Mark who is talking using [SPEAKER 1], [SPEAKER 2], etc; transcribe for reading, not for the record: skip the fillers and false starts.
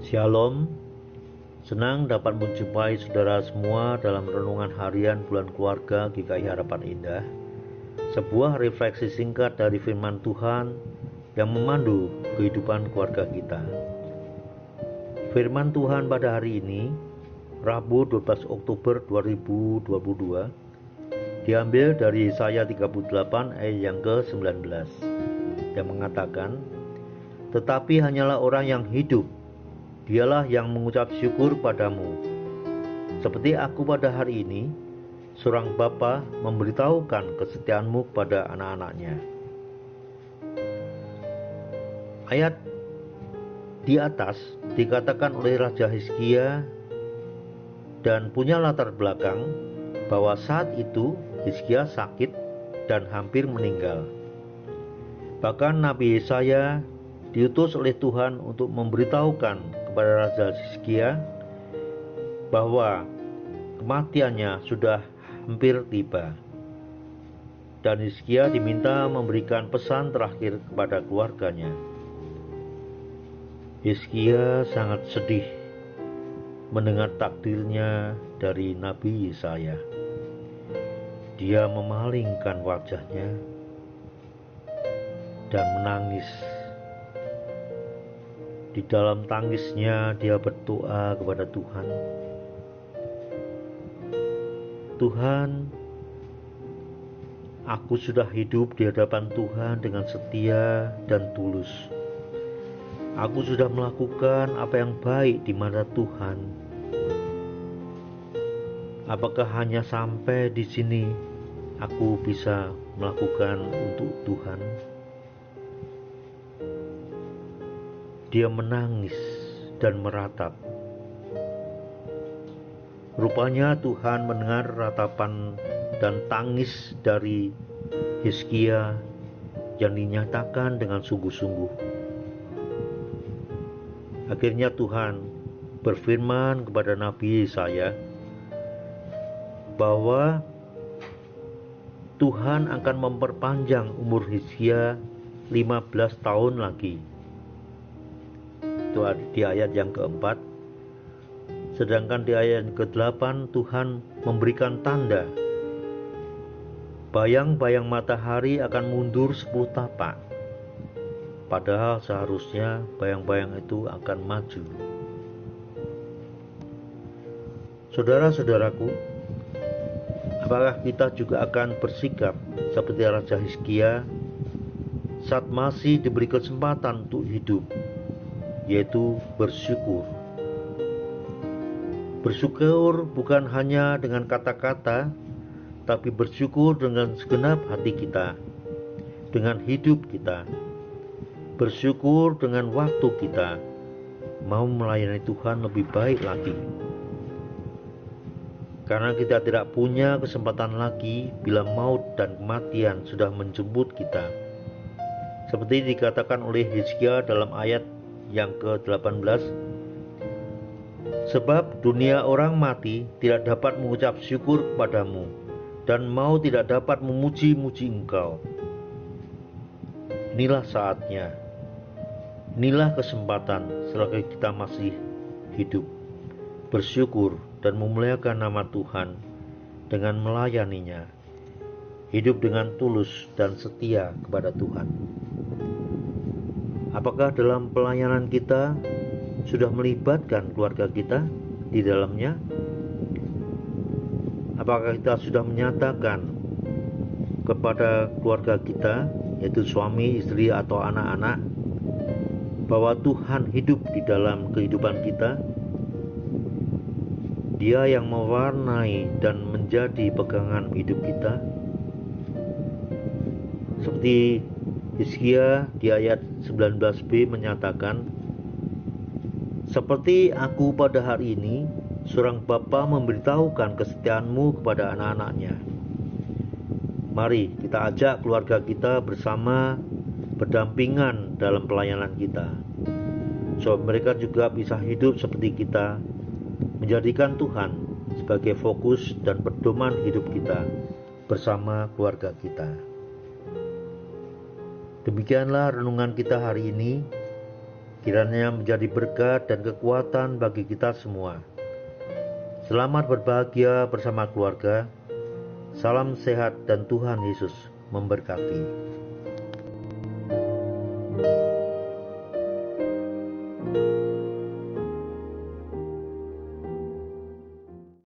[SPEAKER 1] Shalom, senang dapat menjumpai saudara semua dalam renungan harian bulan keluarga GKI Harapan Indah. Sebuah refleksi singkat dari firman Tuhan yang memandu kehidupan keluarga kita. Firman Tuhan pada hari ini, Rabu 12 Oktober 2022, diambil dari Yesaya 38 ayat yang ke-19, yang mengatakan, "Tetapi hanyalah orang yang hidup, dialah yang mengucap syukur padamu. Seperti aku pada hari ini, seorang bapa memberitahukan kesetiaanmu kepada anak-anaknya." Ayat di atas dikatakan oleh Raja Hizkia dan punya latar belakang bahwa saat itu Hizkia sakit dan hampir meninggal. Bahkan Nabi Yesaya diutus oleh Tuhan untuk memberitahukan kepada Raja Hizkia bahwa kematiannya sudah hampir tiba. Dan Hizkia diminta memberikan pesan terakhir kepada keluarganya. Hizkia sangat sedih mendengar takdirnya dari Nabi Yesaya. Dia memalingkan wajahnya dan menangis. Di dalam tangisnya dia berdoa kepada Tuhan. "Tuhan, aku sudah hidup di hadapan Tuhan dengan setia dan tulus. Aku sudah melakukan apa yang baik di mata Tuhan. Apakah hanya sampai di sini aku bisa melakukan untuk Tuhan?" Dia menangis dan meratap. Rupanya Tuhan mendengar ratapan dan tangis dari Hizkia yang dinyatakan dengan sungguh-sungguh. Akhirnya Tuhan berfirman kepada Nabi Yesaya bahwa Tuhan akan memperpanjang umur Hizkia 15 tahun lagi. Itu di ayat yang keempat. Sedangkan di ayat yang ke-8 Tuhan memberikan tanda bayang-bayang matahari akan mundur 10 tapak. Padahal seharusnya bayang-bayang itu akan maju. Saudara-saudaraku, apakah kita juga akan bersikap seperti Raja Hizkia saat masih diberi kesempatan untuk hidup, yaitu bersyukur? Bersyukur bukan hanya dengan kata-kata, tapi bersyukur dengan segenap hati kita, dengan hidup kita. Bersyukur dengan waktu kita, mau melayani Tuhan lebih baik lagi. Karena kita tidak punya kesempatan lagi bila maut dan kematian sudah menjemput kita. Seperti dikatakan oleh Hizkia dalam ayat yang ke-18, "Sebab dunia orang mati tidak dapat mengucap syukur kepadamu, dan mau tidak dapat memuji-muji engkau." Inilah saatnya, inilah kesempatan selagi kita masih hidup, bersyukur dan memuliakan nama Tuhan dengan melayaninya, hidup dengan tulus dan setia kepada Tuhan. Apakah dalam pelayanan kita sudah melibatkan keluarga kita di dalamnya? Apakah kita sudah menyatakan kepada keluarga kita, yaitu suami, istri, atau anak-anak, bahwa Tuhan hidup di dalam kehidupan kita? Dia yang mewarnai dan menjadi pegangan hidup kita. Seperti Hizkia di ayat 19b menyatakan, "Seperti aku pada hari ini, seorang bapa memberitahukan kesetiaanmu kepada anak-anaknya." Mari kita ajak keluarga kita bersama berdampingan dalam pelayanan kita, supaya mereka juga bisa hidup seperti kita, menjadikan Tuhan sebagai fokus dan pedoman hidup kita bersama keluarga kita. Demikianlah renungan kita hari ini. Kiranya menjadi berkat dan kekuatan bagi kita semua. Selamat berbahagia bersama keluarga. Salam sehat dan Tuhan Yesus memberkati.